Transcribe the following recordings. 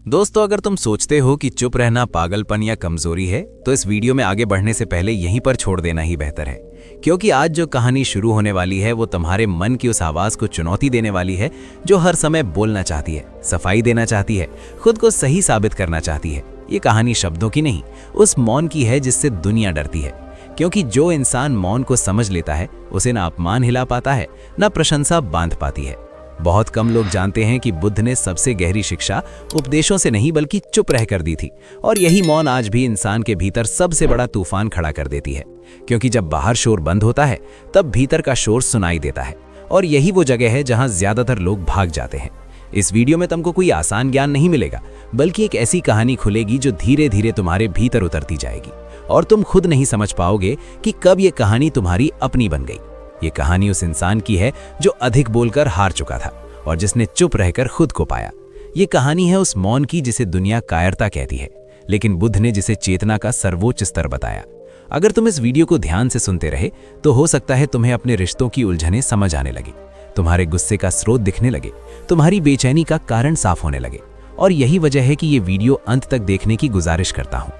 दोस्तों, अगर तुम सोचते हो कि चुप रहना पागलपन या कमजोरी है तो इस वीडियो में आगे बढ़ने से पहले यहीं पर छोड़ देना ही बेहतर है, क्योंकि आज जो कहानी शुरू होने वाली है वो तुम्हारे मन की उस आवाज को चुनौती देने वाली है जो हर समय बोलना चाहती है, सफाई देना चाहती है, खुद को सही साबित करना चाहती है। ये कहानी शब्दों की नहीं, उस मौन की है जिससे दुनिया डरती है, क्योंकि जो इंसान मौन को समझ लेता है उसे ना अपमान हिला पाता है, ना प्रशंसा बांध पाती है। बहुत कम लोग जानते हैं कि बुद्ध ने सबसे गहरी शिक्षा उपदेशों से नहीं बल्कि चुप रहकर दी थी, और यही मौन आज भी इंसान के भीतर सबसे बड़ा तूफान खड़ा कर देती है। क्योंकि जब बाहर शोर बंद होता है तब भीतर का शोर सुनाई देता है, और यही वो जगह है जहां ज्यादातर लोग भाग जाते हैं। इस वीडियो में तुमको कोई आसान ज्ञान नहीं मिलेगा, बल्कि एक ऐसी कहानी खुलेगी जो धीरे धीरे तुम्हारे भीतर उतरती जाएगी और तुम खुद नहीं समझ पाओगे कि कब ये कहानी तुम्हारी अपनी बन गई। ये कहानी उस इंसान की है जो अधिक बोलकर हार चुका था और जिसने चुप रहकर खुद को पाया। ये कहानी है उस मौन की जिसे दुनिया कायरता कहती है, लेकिन बुद्ध ने जिसे चेतना का सर्वोच्च स्तर बताया। अगर तुम इस वीडियो को ध्यान से सुनते रहे तो हो सकता है तुम्हें अपने रिश्तों की उलझनें समझ आने लगी, तुम्हारे गुस्से का स्रोत दिखने लगे, तुम्हारी बेचैनी का कारण साफ होने लगे। और यही वजह है कि ये वीडियो अंत तक देखने की गुजारिश करता हूँ,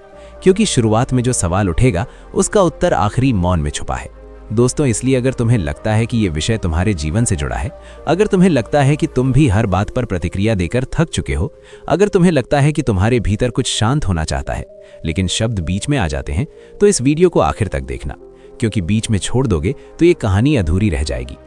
क्योंकि शुरुआत में जो सवाल उठेगा उसका उत्तर आखिरी मौन में छुपा है। दोस्तों, इसलिए अगर तुम्हें लगता है कि ये विषय तुम्हारे जीवन से जुड़ा है, अगर तुम्हें लगता है कि तुम भी हर बात पर प्रतिक्रिया देकर थक चुके हो, अगर तुम्हें लगता है कि तुम्हारे भीतर कुछ शांत होना चाहता है लेकिन शब्द बीच में आ जाते हैं, तो इस वीडियो को आखिर तक देखना, क्योंकि बीच में छोड़ दोगे तो ये कहानी अधूरी रह जाएगी।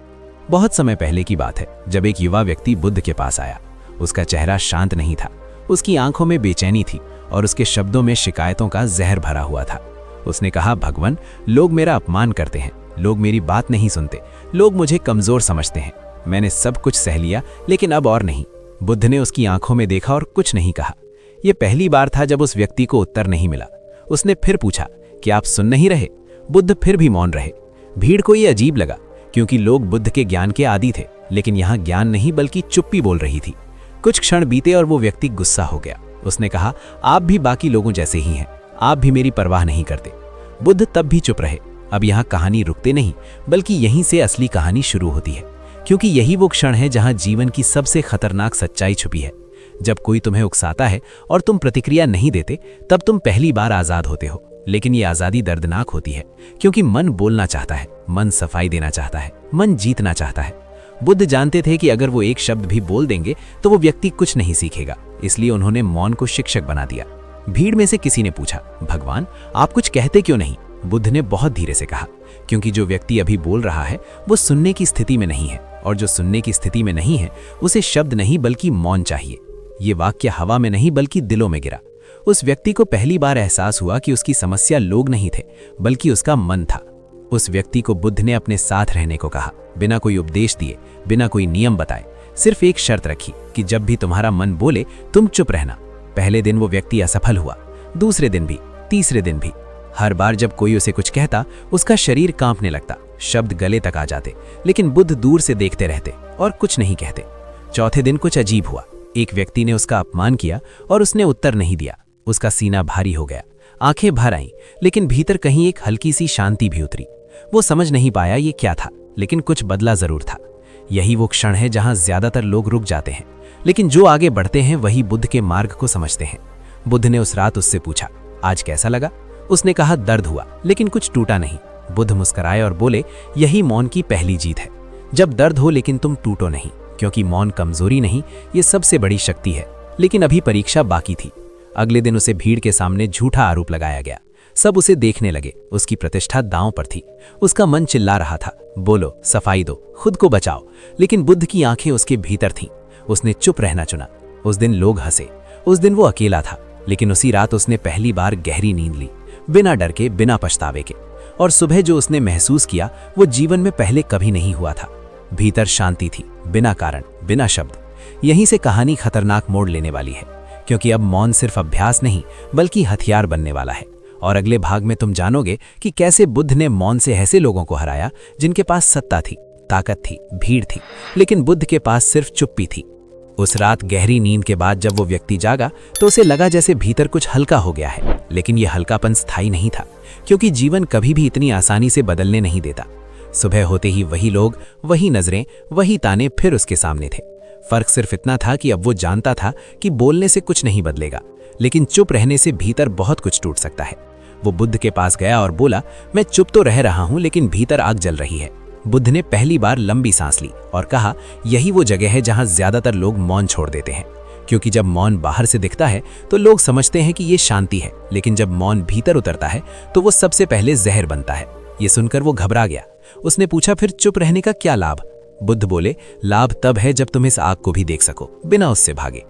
बहुत समय पहले की बात है जब एक युवा व्यक्ति बुद्ध के पास आया। उसका चेहरा शांत नहीं था, उसकी आंखों में बेचैनी थी और उसके शब्दों में शिकायतों का जहर भरा हुआ था। उसने कहा, भगवान, लोग मेरा अपमान करते हैं, लोग मेरी बात नहीं सुनते, लोग मुझे कमजोर समझते हैं। मैंने सब कुछ सह लिया लेकिन अब और नहीं। बुद्ध ने उसकी आंखों में देखा और कुछ नहीं कहा। यह पहली बार था जब उस व्यक्ति को उत्तर नहीं मिला। उसने फिर पूछा कि आप सुन नहीं रहे? बुद्ध फिर भी मौन रहे। भीड़ को यह अजीब लगा, क्योंकि लोग बुद्ध के ज्ञान के आदी थे, लेकिन यहाँ ज्ञान नहीं बल्कि चुप्पी बोल रही थी। कुछ क्षण बीते और वो व्यक्ति गुस्सा हो गया। उसने कहा, आप भी बाकी लोगों जैसे ही हैं, आप भी मेरी परवाह नहीं करते। बुद्ध तब भी चुप रहे। अब यहाँ कहानी रुकते नहीं, बल्कि यहीं से असली कहानी शुरू होती है, क्योंकि यही वो क्षण है जहाँ जीवन की सबसे खतरनाक सच्चाई छुपी है। जब कोई तुम्हें उकसाता है और तुम प्रतिक्रिया नहीं देते, तब तुम पहली बार आजाद होते हो। लेकिन ये आजादी दर्दनाक होती है, क्योंकि मन बोलना चाहता है, मन सफाई देना चाहता है, मन जीतना चाहता है। बुद्ध जानते थे कि अगर वो एक शब्द भी बोल देंगे तो वो व्यक्ति कुछ नहीं सीखेगा, इसलिए उन्होंने मौन को शिक्षक बना दिया। भीड़ में से किसी ने पूछा, भगवान, आप कुछ कहते क्यों नहीं? बुद्ध ने बहुत धीरे से कहा, क्योंकि जो व्यक्ति अभी बोल रहा है वो सुनने की स्थिति में नहीं है, और जो सुनने की स्थिति में नहीं है उसे शब्द नहीं बल्कि मौन चाहिए। ये वाक्य हवा में नहीं बल्कि दिलों में गिरा। उस व्यक्ति को पहली बार एहसास हुआ कि उसकी समस्या लोग नहीं थे, बल्कि उसका मन था। उस व्यक्ति को बुद्ध ने अपने साथ रहने को कहा, बिना कोई उपदेश दिए, बिना कोई नियम बताए। सिर्फ एक शर्त रखी कि जब भी तुम्हारा मन बोले तुम चुप रहना। पहले दिन वो व्यक्ति असफल हुआ, दूसरे दिन भी, तीसरे दिन भी। हर बार जब कोई उसे कुछ कहता उसका शरीर कांपने लगता, शब्द गले तक आ जाते, लेकिन बुद्ध दूर से देखते रहते और कुछ नहीं कहते। चौथे दिन कुछ अजीब हुआ। एक व्यक्ति ने उसका अपमान किया और उसने उत्तर नहीं दिया। उसका सीना भारी हो गया, आंखें भर आईं, लेकिन भीतर कहीं एक हल्की सी शांति भी उतरी। वो समझ नहीं पाया ये क्या था, लेकिन कुछ बदला जरूर था। यही वो क्षण है जहां ज्यादातर लोग रुक जाते हैं, लेकिन जो आगे बढ़ते हैं वही बुद्ध के मार्ग को समझते हैं। बुद्ध ने उस रात उससे पूछा, आज कैसा लगा? उसने कहा, दर्द हुआ, लेकिन कुछ टूटा नहीं। बुद्ध मुस्कुराए और बोले, यही मौन की पहली जीत है। जब दर्द हो लेकिन तुम टूटो नहीं, क्योंकि मौन कमजोरी नहीं, ये सबसे बड़ी शक्ति है। लेकिन अभी परीक्षा बाकी थी। अगले दिन उसे भीड़ के सामने झूठा आरोप लगाया गया। सब उसे देखने लगे, उसकी प्रतिष्ठा दांव पर थी। उसका मन चिल्ला रहा था, बोलो, सफाई दो, खुद को बचाओ। लेकिन बुद्ध की आंखें उसके भीतर थीं। उसने चुप रहना चुना। उस दिन लोग हंसे, उस दिन वो अकेला था, लेकिन उसी रात उसने पहली बार गहरी नींद ली, बिना डर के, बिना पछतावे के। और सुबह जो उसने महसूस किया वो जीवन में पहले कभी नहीं हुआ था। भीतर शांति थी, बिना कारण, बिना शब्द। यहीं से कहानी खतरनाक मोड़ लेने वाली है, क्योंकि अब मौन सिर्फ अभ्यास नहीं बल्कि हथियार बनने वाला है। और अगले भाग में तुम जानोगे कि कैसे बुद्ध ने मौन से ऐसे लोगों को हराया जिनके पास सत्ता थी, ताकत थी, भीड़ थी, लेकिन बुद्ध के पास सिर्फ चुप्पी थी। उस रात गहरी नींद के बाद जब वो व्यक्ति जागा तो उसे लगा जैसे भीतर कुछ हल्का हो गया है, लेकिन यह हल्कापन स्थायी नहीं था, क्योंकि जीवन कभी भी इतनी आसानी से बदलने नहीं देता। सुबह होते ही वही लोग, वही नजरें, वही ताने फिर उसके सामने थे। फर्क सिर्फ इतना था कि अब वो जानता था कि बोलने से कुछ नहीं बदलेगा, लेकिन चुप रहने से भीतर बहुत कुछ टूट सकता है। वो बुद्ध के पास गया और बोला, मैं चुप तो रह रहा हूं लेकिन भीतर आग जल रही है। बुद्ध ने पहली बार लंबी सांस ली और कहा, यही वो जगह है जहां ज्यादातर लोग मौन छोड़ देते हैं, क्योंकि जब मौन बाहर से दिखता है तो लोग समझते हैं कि ये शांति है, लेकिन जब मौन भीतर उतरता है तो वो सबसे पहले जहर बनता है। ये सुनकर वो घबरा गया। उसने पूछा, फिर चुप रहने का क्या लाभ? बुद्ध बोले, लाभ तब है जब तुम इस आग को भी देख सको, बिना उससे भागे।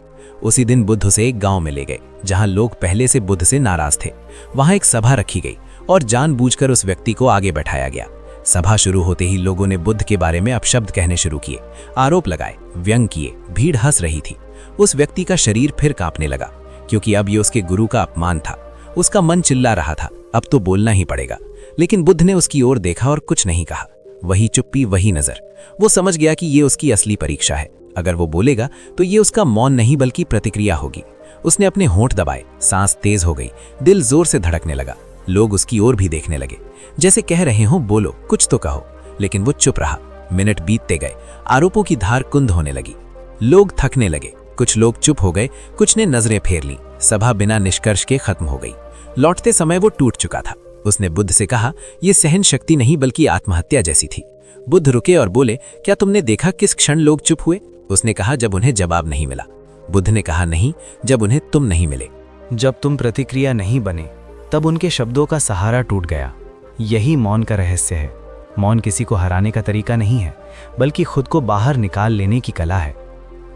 उसी दिन बुद्ध उसे एक गांव में ले गए जहां लोग पहले से बुद्ध से नाराज थे। वहां एक सभा रखी गई और जानबूझकर उस व्यक्ति को आगे बैठाया गया। सभा शुरू होते ही लोगों ने बुद्ध के बारे में अपशब्द कहने शुरू किए, आरोप लगाए, व्यंग किए। भीड़ हंस रही थी। उस व्यक्ति का शरीर फिर कांपने लगा, क्योंकि अब ये उसके गुरु का अपमान था। उसका मन चिल्ला रहा था, अब तो बोलना ही पड़ेगा। लेकिन बुद्ध ने उसकी ओर देखा और कुछ नहीं कहा। वही चुप्पी, वही नजर। वो समझ गया कि ये उसकी असली परीक्षा है। अगर वो बोलेगा तो ये उसका मौन नहीं बल्कि प्रतिक्रिया होगी। उसने अपने होंठ दबाए, सांस तेज हो गई, दिल जोर से धड़कने लगा। लोग उसकी ओर भी देखने लगे, जैसे कह रहे हो, बोलो, कुछ तो कहो। लेकिन वो चुप रहा। मिनट बीतते गए, आरोपों की धार कुंद होने लगी। लोग थकने लगे। कुछ लोग चुप हो गए, कुछ ने नजरें फेर ली। सभा बिना निष्कर्ष के खत्म हो गई। लौटते समय वो टूट चुका था। उसने बुद्ध से कहा, यह सहन शक्ति नहीं बल्कि आत्महत्या जैसी थी। बुद्ध रुके और बोले, क्या तुमने देखा किस क्षण लोग चुप हुए? उसने कहा, जब उन्हें जवाब नहीं मिला। बुद्ध ने कहा, नहीं, जब उन्हें तुम नहीं मिले। जब तुम प्रतिक्रिया नहीं बने तब उनके शब्दों का सहारा टूट गया। यही मौन का रहस्य है। मौन किसी को हराने का तरीका नहीं है, बल्कि खुद को बाहर निकाल लेने की कला है।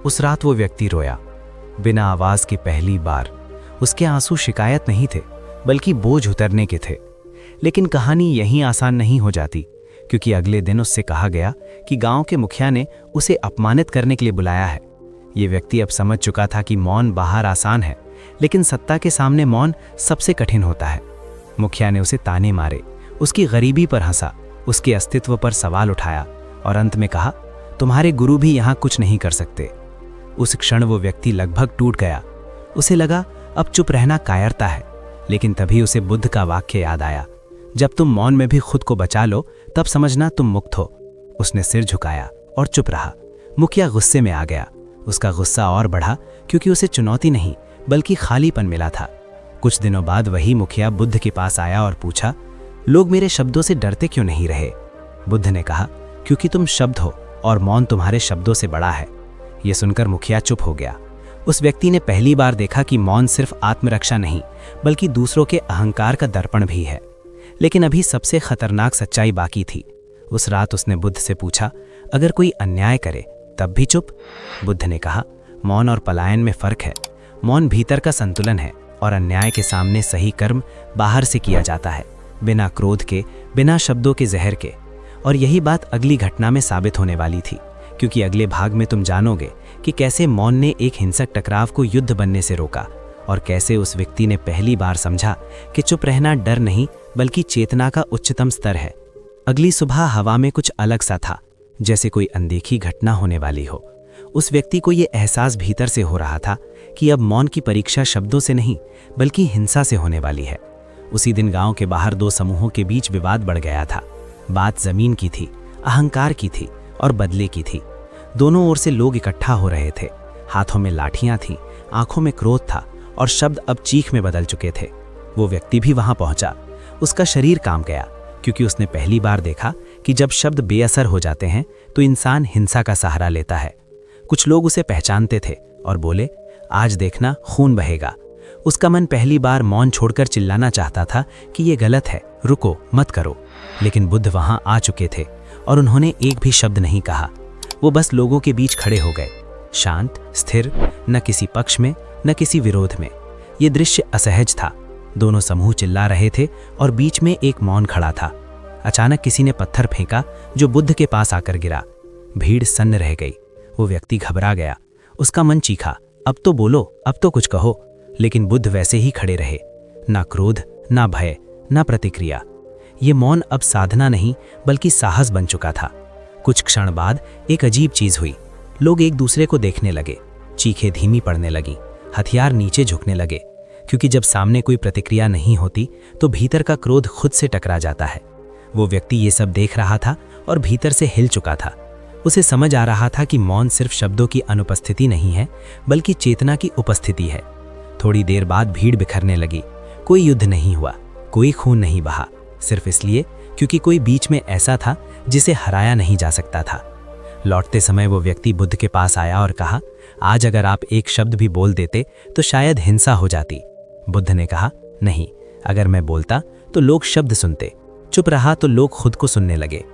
उस रात वो व्यक्ति रोया, बिना आवाज के पहली बार। उसके आंसू शिकायत नहीं थे, बल्कि बोझ उतरने के थे। लेकिन कहानी यहीं आसान नहीं हो जाती, क्योंकि अगले दिन उससे कहा गया कि गांव के मुखिया ने उसे अपमानित करने के लिए बुलाया है। ये व्यक्ति अब समझ चुका था कि मौन बाहर आसान है, लेकिन सत्ता के सामने मौन सबसे कठिन होता है। मुखिया ने उसे ताने मारे, उसकी गरीबी पर हंसा, उसके अस्तित्व पर सवाल उठाया और अंत में कहा, तुम्हारे गुरु भी यहाँ कुछ नहीं कर सकते। उस क्षण वो व्यक्ति लगभग टूट गया। उसे लगा अब चुप रहना कायरता है, लेकिन तभी उसे बुद्ध का वाक्य याद आया, जब तुम मौन में भी खुद को बचा लो तब समझना तुम मुक्त हो। उसने सिर झुकाया और चुप रहा। मुखिया गुस्से में आ गया। उसका गुस्सा और बढ़ा, क्योंकि उसे चुनौती नहीं बल्कि खालीपन मिला था। कुछ दिनों बाद वही मुखिया बुद्ध के पास आया और पूछा, लोग मेरे शब्दों से डरते क्यों नहीं रहे? बुद्ध ने कहा, क्योंकि तुम शब्द हो और मौन तुम्हारे शब्दों से बड़ा है। यह सुनकर मुखिया चुप हो गया। उस व्यक्ति ने पहली बार देखा कि मौन सिर्फ आत्मरक्षा नहीं बल्कि दूसरों के अहंकार का दर्पण भी है। लेकिन अभी सबसे खतरनाक सच्चाई बाकी थी। उस रात उसने बुद्ध से पूछा, अगर कोई अन्याय करे तब भी चुप? बुद्ध ने कहा, मौन और पलायन में फर्क है। मौन भीतर का संतुलन है और अन्याय के सामने सही कर्म बाहर से किया जाता है, बिना क्रोध के, बिना शब्दों के जहर के। और यही बात अगली घटना में साबित होने वाली थी, क्योंकि अगले भाग में तुम जानोगे कि कैसे मौन ने एक हिंसक टकराव को युद्ध बनने से रोका और कैसे उस व्यक्ति ने पहली बार समझा कि चुप रहना डर नहीं बल्कि चेतना का उच्चतम स्तर है। अगली सुबह हवा में कुछ अलग सा था, जैसे कोई अनदेखी घटना होने वाली हो। उस व्यक्ति को ये एहसास भीतर से हो रहा था कि अब मौन की परीक्षा शब्दों से नहीं बल्कि हिंसा से होने वाली है। उसी दिन गांव के बाहर दो समूहों के बीच विवाद बढ़ गया था। बात जमीन की थी, अहंकार की थी और बदले की थी। दोनों ओर से लोग इकट्ठा हो रहे थे। हाथों में लाठियां थीं, आंखों में क्रोध था और शब्द अब चीख में बदल चुके थे। वो व्यक्ति भी वहां पहुंचा। उसका शरीर कांप गया, क्योंकि उसने पहली बार देखा कि जब शब्द बेअसर हो जाते हैं तो इंसान हिंसा का सहारा लेता है। कुछ लोग उसे पहचानते थे और बोले, आज देखना खून बहेगा। उसका मन पहली बार मौन छोड़कर चिल्लाना चाहता था कि ये गलत है, रुको, मत करो। लेकिन बुद्ध वहां आ चुके थे और उन्होंने एक भी शब्द नहीं कहा। वो बस लोगों के बीच खड़े हो गए, शांत, स्थिर, न किसी पक्ष में न किसी विरोध में। ये दृश्य असहज था। दोनों समूह चिल्ला रहे थे और बीच में एक मौन खड़ा था। अचानक किसी ने पत्थर फेंका जो बुद्ध के पास आकर गिरा। भीड़ सन्न रह गई। वो व्यक्ति घबरा गया। उसका मन चीखा, अब तो बोलो, अब तो कुछ कहो। लेकिन बुद्ध वैसे ही खड़े रहे, ना क्रोध, ना भय, ना प्रतिक्रिया। ये मौन अब साधना नहीं बल्कि साहस बन चुका था। कुछ क्षण बाद एक अजीब चीज हुई। लोग एक दूसरे को देखने लगे, चीखें धीमी पड़ने लगी, हथियार नीचे झुकने लगे, क्योंकि जब सामने कोई प्रतिक्रिया नहीं होती तो भीतर का क्रोध खुद से टकरा जाता है। वो व्यक्ति ये सब देख रहा था और भीतर से हिल चुका था। उसे समझ आ रहा था कि मौन सिर्फ शब्दों की अनुपस्थिति नहीं है, बल्कि चेतना की उपस्थिति है। थोड़ी देर बाद भीड़ बिखरने लगी। कोई युद्ध नहीं हुआ, कोई खून नहीं बहा, सिर्फ इसलिए क्योंकि कोई बीच में ऐसा था जिसे हराया नहीं जा सकता था। लौटते समय वो व्यक्ति बुद्ध के पास आया और कहा, आज अगर आप एक शब्द भी बोल देते तो शायद हिंसा हो जाती। बुद्ध ने कहा, नहीं, अगर मैं बोलता तो लोग शब्द सुनते, चुप रहा तो लोग खुद को सुनने लगे।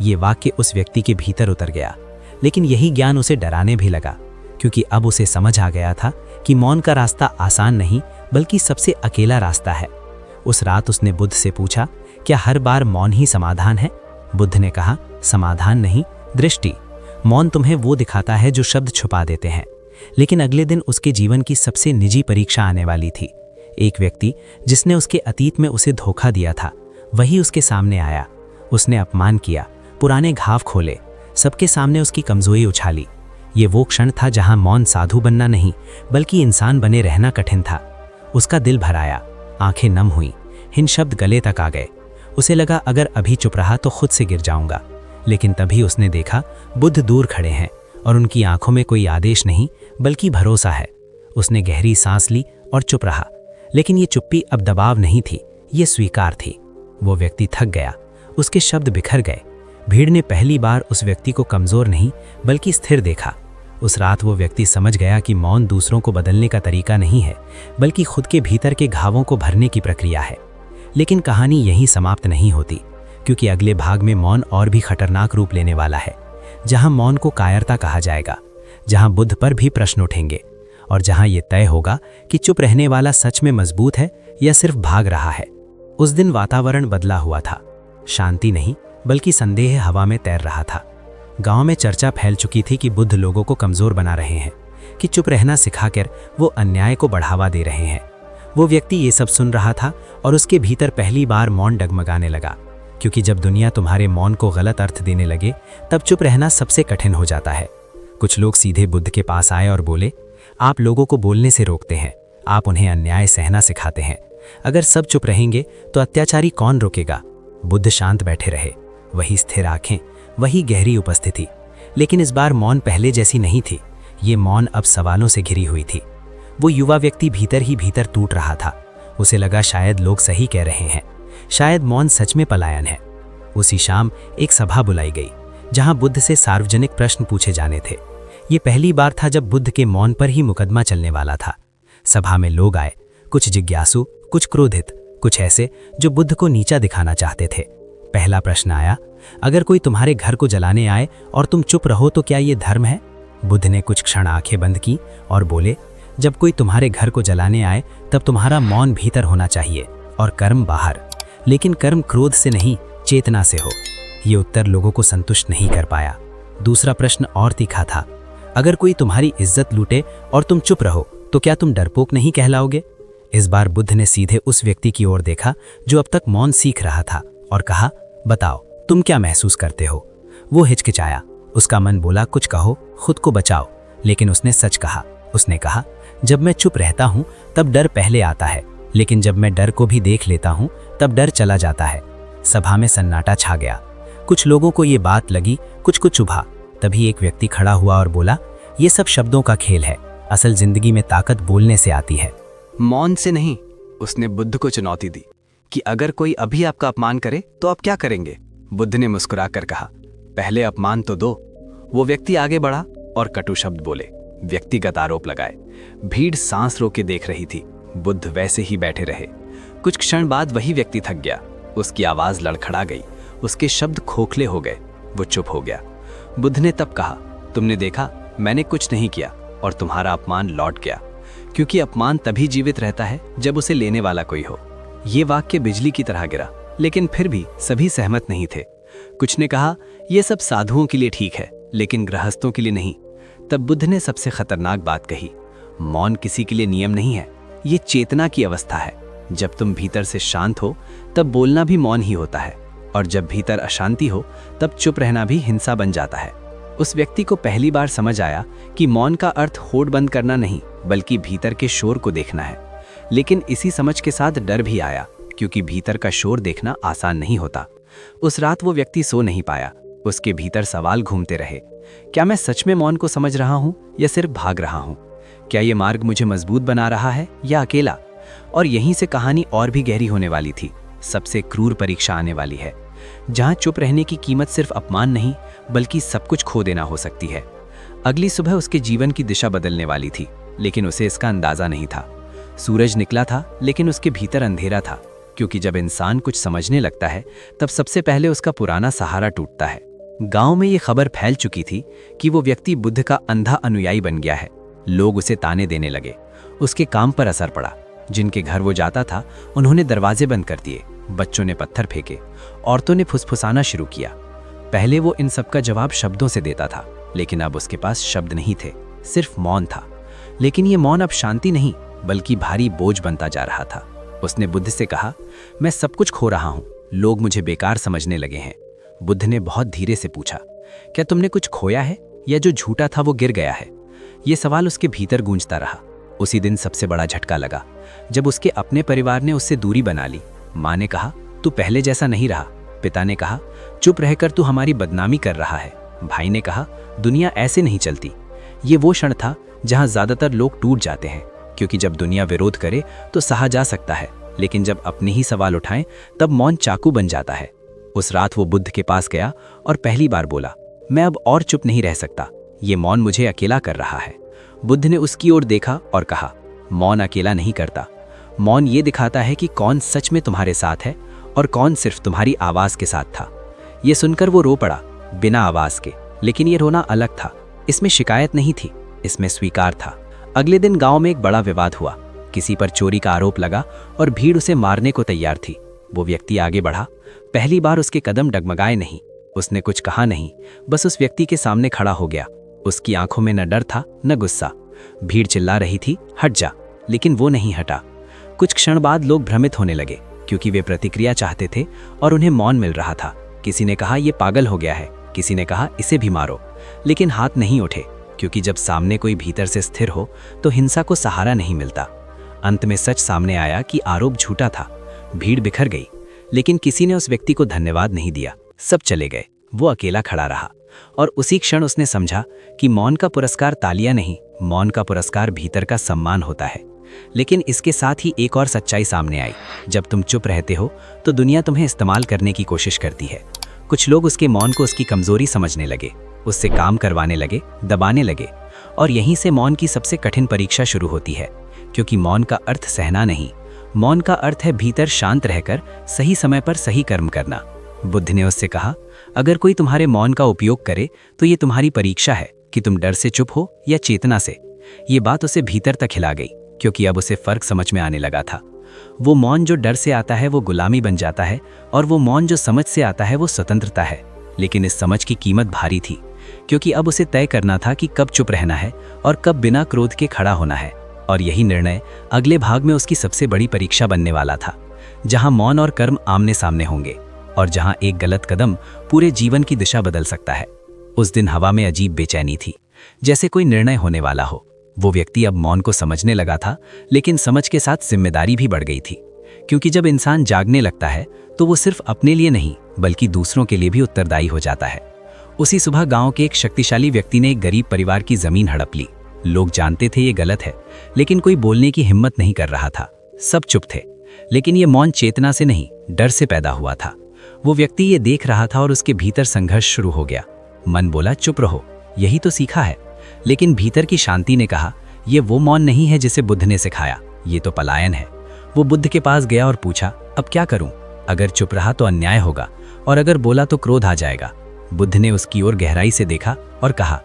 ये वाक्य उस व्यक्ति के भीतर उतर गया, लेकिन यही ज्ञान उसे डराने भी लगा, क्योंकि अब उसे समझ आ गया था कि मौन का रास्ता आसान नहीं बल्कि सबसे अकेला रास्ता है। उस रात उसने बुद्ध से पूछा, क्या हर बार मौन ही समाधान है? बुद्ध ने कहा, समाधान नहीं, दृष्टि। मौन तुम्हें वो दिखाता है जो शब्द छुपा देते हैं। लेकिन अगले दिन उसके जीवन की सबसे निजी परीक्षा आने वाली थी। एक व्यक्ति जिसने उसके अतीत में उसे धोखा दिया था, वही उसके सामने आया। उसने अपमान किया, पुराने घाव खोले, सबके सामने उसकी कमजोरी उछाली। ये वो क्षण था जहां मौन साधु बनना नहीं बल्कि इंसान बने रहना कठिन था। उसका दिल भर आया, आंखें नम हुई, हिन शब्द गले तक आ गए। उसे लगा अगर अभी चुप रहा तो खुद से गिर जाऊंगा। लेकिन तभी उसने देखा बुद्ध दूर खड़े हैं और उनकी आंखों में कोई आदेश नहीं बल्कि भरोसा है। उसने गहरी सांस ली और चुप रहा, लेकिन ये चुप्पी अब दबाव नहीं थी, ये स्वीकार थी। वो व्यक्ति थक गया, उसके शब्द बिखर गए। भीड़ ने पहली बार उस व्यक्ति को कमजोर नहीं बल्कि स्थिर देखा। उस रात वो व्यक्ति समझ गया कि मौन दूसरों को बदलने का तरीका नहीं है बल्कि खुद के भीतर के घावों को भरने की प्रक्रिया है। लेकिन कहानी यहीं समाप्त नहीं होती, क्योंकि अगले भाग में मौन और भी खतरनाक रूप लेने वाला है, जहां मौन को कायरता कहा जाएगा, जहां बुद्ध पर भी प्रश्न उठेंगे और जहां ये तय होगा कि चुप रहने वाला सच में मजबूत है या सिर्फ भाग रहा है। उस दिन वातावरण बदला हुआ था, शांति नहीं बल्कि संदेह हवा में तैर रहा था। गांव में चर्चा फैल चुकी थी कि बुद्ध लोगों को कमजोर बना रहे हैं, कि चुप रहना सिखाकर वो अन्याय को बढ़ावा दे रहे हैं। वो व्यक्ति ये सब सुन रहा था और उसके भीतर पहली बार मौन डगमगाने लगा, क्योंकि जब दुनिया तुम्हारे मौन को गलत अर्थ देने लगे तब चुप रहना सबसे कठिन हो जाता है। कुछ लोग सीधे बुद्ध के पास आए और बोले, आप लोगों को बोलने से रोकते हैं, आप उन्हें अन्याय सहना सिखाते हैं। अगर सब चुप रहेंगे तो अत्याचारी कौन रोकेगा? बुद्ध शांत बैठे रहे, वही स्थिर आंखें, वही गहरी उपस्थिति। लेकिन इस बार मौन पहले जैसी नहीं थी, ये मौन अब सवालों से घिरी हुई थी। वो युवा व्यक्ति भीतर ही भीतर टूट रहा था। उसे लगा शायद लोग सही कह रहे हैं, शायद मौन सच में पलायन है। उसी शाम एक सभा बुलाई गई, जहां बुद्ध से सार्वजनिक प्रश्न पूछे जाने थे। ये पहली बार था जब बुद्ध के मौन पर ही मुकदमा चलने वाला था। सभा में लोग आए, कुछ जिज्ञासु, कुछ क्रोधित, कुछ ऐसे जो बुद्ध को नीचा दिखाना चाहते थे। पहला प्रश्न आया, अगर कोई तुम्हारे घर को जलाने आए और तुम चुप रहो तो क्या ये धर्म है? बुद्ध ने कुछ क्षण आंखें बंद की और बोले, जब कोई तुम्हारे घर को जलाने आए तब तुम्हारा मौन भीतर होना चाहिए और कर्म बाहर, लेकिन कर्म क्रोध से नहीं, चेतना से हो। ये उत्तर लोगों को संतुष्ट नहीं कर पाया। दूसरा प्रश्न और तीखा था, अगर कोई तुम्हारी इज्जत लूटे और तुम चुप रहो तो क्या तुम डरपोक नहीं कहलाओगे? इस बार बुद्ध ने सीधे उस व्यक्ति की ओर देखा जो अब तक मौन सीख रहा था और कहा, बताओ तुम क्या महसूस करते हो? वो हिचकिचाया, उसका मन बोला कुछ कहो, खुद को बचाओ, लेकिन उसने सच कहा। उसने कहा, जब मैं चुप रहता हूँ तब डर पहले आता है, लेकिन जब मैं डर को भी देख लेता हूँ तब डर चला जाता है। सभा में सन्नाटा छा गया। कुछ लोगों को ये बात लगी, कुछ को चुभा। तभी एक व्यक्ति खड़ा हुआ और बोला, ये सब शब्दों का खेल है, असल जिंदगी में ताकत बोलने से आती है, मौन से नहीं। उसने बुद्ध को चुनौती दी कि अगर कोई अभी आपका अपमान करे तो आप क्या करेंगे? बुद्ध ने मुस्कुराकर कहा, पहले अपमान तो दो। वो व्यक्ति आगे बढ़ा और कटु शब्द बोले, व्यक्तिगत आरोप लगाए। भीड़ सांस रोके देख रही थी। बुद्ध वैसे ही बैठे रहे। कुछ क्षण बाद वही व्यक्ति थक गया, उसकी आवाज लड़खड़ा गई, उसके शब्द खोखले हो गए, वो चुप हो गया। बुद्ध ने तब कहा, तुमने देखा, मैंने कुछ नहीं किया और तुम्हारा अपमान लौट गया, क्योंकि अपमान तभी जीवित रहता है जब उसे लेने वाला कोई हो। ये वाक्य बिजली की तरह गिरा, लेकिन फिर भी सभी सहमत नहीं थे। कुछ ने कहा, यह सब साधुओं के लिए ठीक है, लेकिन गृहस्थों के लिए नहीं। तब बुद्ध ने सबसे खतरनाक बात कही, मौन किसी के लिए नियम नहीं है, ये चेतना की अवस्था है। जब तुम भीतर से शांत हो तब बोलना भी मौन ही होता है, और जब भीतर अशांति हो तब चुप रहना भी हिंसा बन जाता है। उस व्यक्ति को पहली बार समझ आया कि मौन का अर्थ होड़ बंद करना नहीं, बल्कि भीतर के शोर को देखना है। लेकिन इसी समझ के साथ डर भी आया, क्योंकि भीतर का शोर देखना आसान नहीं होता। उस रात वो व्यक्ति सो नहीं पाया। उसके भीतर सवाल घूमते रहे, क्या मैं सच में मौन को समझ रहा हूँ या सिर्फ भाग रहा हूँ? क्या ये मार्ग मुझे मजबूत बना रहा है या अकेला? और यहीं से कहानी और भी गहरी होने वाली थी। सबसे क्रूर परीक्षा आने वाली है, जहाँ चुप रहने की कीमत सिर्फ अपमान नहीं बल्कि सब कुछ खो देना हो सकती है। अगली सुबह उसके जीवन की दिशा बदलने वाली थी, लेकिन उसे इसका अंदाजा नहीं था। सूरज निकला था, लेकिन उसके भीतर अंधेरा था, क्योंकि जब इंसान कुछ समझने लगता है तब सबसे पहले उसका पुराना सहारा टूटता है। गांव में ये खबर फैल चुकी थी कि वो व्यक्ति बुद्ध का अंधा अनुयायी बन गया है। लोग उसे ताने देने लगे। उसके काम पर असर पड़ा। जिनके घर वो जाता था उन्होंने दरवाजे बंद कर दिए, बच्चों ने पत्थर फेंके, औरतों ने फुसफुसाना शुरू किया। पहले वो इन सब का जवाब शब्दों से देता था, लेकिन अब उसके पास शब्द नहीं थे, सिर्फ मौन था। लेकिन ये मौन अब शांति नहीं बल्कि भारी बोझ बनता जा रहा था। उसने बुद्ध से कहा, मैं सब कुछ खो रहा हूँ, लोग मुझे बेकार समझने लगे हैं। बुद्ध ने बहुत धीरे से पूछा, क्या तुमने कुछ खोया है या जो झूठा था वो गिर गया है? ये सवाल उसके भीतर गूंजता रहा। उसी दिन सबसे बड़ा झटका लगा जब उसके अपने परिवार ने उससे दूरी बना ली। माँ ने कहा, तू पहले जैसा नहीं रहा। पिता ने कहा, चुप रहकर तू हमारी बदनामी कर रहा है। भाई ने कहा, दुनिया ऐसे नहीं चलती। ये वो क्षण था जहाँ ज्यादातर लोग टूट जाते हैं, क्योंकि जब दुनिया विरोध करे तो सहा जा सकता है, लेकिन जब अपने ही सवाल उठाएं तब मौन चाकू बन जाता है। उस रात वो बुद्ध के पास गया और पहली बार बोला, मैं अब और चुप नहीं रह सकता, ये मौन मुझे अकेला कर रहा है। बुद्ध ने उसकी ओर देखा और कहा, मौन अकेला नहीं करता, मौन ये दिखाता है कि कौन सच में तुम्हारे साथ है और कौन सिर्फ तुम्हारी आवाज के साथ था। ये सुनकर वो रो पड़ा, बिना आवाज के, लेकिन ये रोना अलग था। इसमें शिकायत नहीं थी, इसमें स्वीकार था। अगले दिन गांव में एक बड़ा विवाद हुआ। किसी पर चोरी का आरोप लगा और भीड़ उसे मारने को तैयार थी। वो व्यक्ति आगे बढ़ा। पहली बार उसके कदम डगमगाए नहीं, उसने कुछ कहा नहीं, बस उस व्यक्ति के सामने खड़ा हो गया। उसकी आंखों में न डर था न गुस्सा। भीड़ चिल्ला रही थी, हट जा, लेकिन वो नहीं हटा। कुछ क्षण बाद लोग भ्रमित होने लगे, क्योंकि वे प्रतिक्रिया चाहते थे और उन्हें मौन मिल रहा था। किसी ने कहा, ये पागल हो गया है, किसी ने कहा, इसे भी मारो, लेकिन हाथ नहीं उठे, क्योंकि जब सामने कोई भीतर से स्थिर हो तो हिंसा को सहारा नहीं मिलता। अंत में सच सामने आया कि आरोप झूठा था। भीड़ बिखर गई, लेकिन किसी ने उस व्यक्ति को धन्यवाद नहीं दिया। सब चले गए, वो अकेला खड़ा रहा। और उसी क्षण उसने समझा कि मौन का पुरस्कार तालियां नहीं, मौन का पुरस्कार भीतर का सम्मान होता है। लेकिन इसके साथ ही एक और सच्चाई सामने आई। जब तुम चुप रहते हो तो दुनिया तुम्हें इस्तेमाल करने की कोशिश करती है। कुछ लोग उसके मौन को उसकी कमजोरी समझने लगे, उससे काम करवाने लगे, दबाने लगे। और यहीं से मौन की सबसे कठिन परीक्षा शुरू होती है, क्योंकि मौन का अर्थ सहना नहीं, मौन का अर्थ है भीतर शांत रहकर सही समय पर सही कर्म करना। बुद्ध ने उससे कहा, अगर कोई तुम्हारे मौन का उपयोग करे तो ये तुम्हारी परीक्षा है कि तुम डर से चुप हो या चेतना से। ये बात उसे भीतर तक हिला गई, क्योंकि अब उसे फर्क समझ में आने लगा था। वो मौन जो डर से आता है वो गुलामी बन जाता है, और वो मौन जो समझ से आता है वो स्वतंत्रता है। लेकिन इस समझ की कीमत भारी थी, क्योंकि अब उसे तय करना था कि कब चुप रहना है और कब बिना क्रोध के खड़ा होना है। और यही निर्णय अगले भाग में उसकी सबसे बड़ी परीक्षा बनने वाला था, जहां मौन और कर्म आमने सामने होंगे और जहां एक गलत कदम पूरे जीवन की दिशा बदल सकता है। उस दिन हवा में अजीब बेचैनी थी, जैसे कोई निर्णय होने वाला हो। वो व्यक्ति अब मौन को समझने लगा था, लेकिन समझ के साथ जिम्मेदारी भी बढ़ गई थी, क्योंकि जब इंसान जागने लगता है तो वो सिर्फ अपने लिए नहीं बल्कि दूसरों के लिए भी उत्तरदायी हो जाता है। उसी सुबह गांव के एक शक्तिशाली व्यक्ति ने एक गरीब परिवार की जमीन हड़प ली। लोग जानते थे ये गलत है, लेकिन कोई बोलने की हिम्मत नहीं कर रहा था। सब चुप थे, लेकिन ये मौन चेतना से नहीं, डर से पैदा हुआ था। वो व्यक्ति ये देख रहा था और उसके भीतर संघर्ष शुरू हो गया। मन बोला, चुप रहो, यही तो सीखा है। लेकिन भीतर की शांति ने कहा, ये वो मौन नहीं है जिसे बुद्ध ने सिखाया, ये तो पलायन है। वो बुद्ध के पास गया और पूछा, अब क्या करूं? अगर चुप रहा तो अन्याय होगा, और अगर बोला तो क्रोध आ जाएगा। बुद्ध ने उसकी ओर गहराई से देखा और कहा,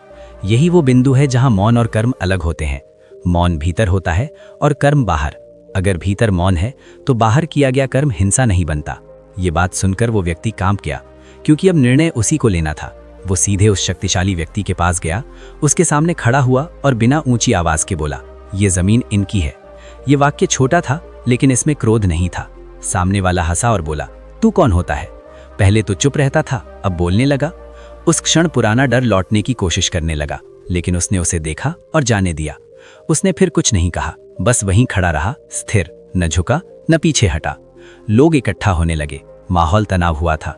यही वो बिंदु है जहां मौन और कर्म अलग होते हैं। मौन भीतर होता है और कर्म बाहर। अगर भीतर मौन है तो बाहर किया गया कर्म हिंसा नहीं बनता। ये बात सुनकर वो व्यक्ति कांप गया, क्योंकि अब निर्णय उसी को लेना था। वो सीधे उस शक्तिशाली व्यक्ति के पास गया, उसके सामने खड़ा हुआ और बिना ऊंची आवाज के बोला, ये जमीन इनकी है। ये वाक्य छोटा था, लेकिन इसमें क्रोध नहीं था। सामने वाला हंसा और बोला, तू कौन होता है? पहले तो चुप रहता था, अब बोलने लगा। उस क्षण पुराना डर लौटने की कोशिश करने लगा, लेकिन उसने उसे देखा और जाने दिया। उसने फिर कुछ नहीं कहा, बस वहीं खड़ा रहा, स्थिर, न झुका न पीछे हटा। लोग इकट्ठा होने लगे, माहौल तनाव हुआ था।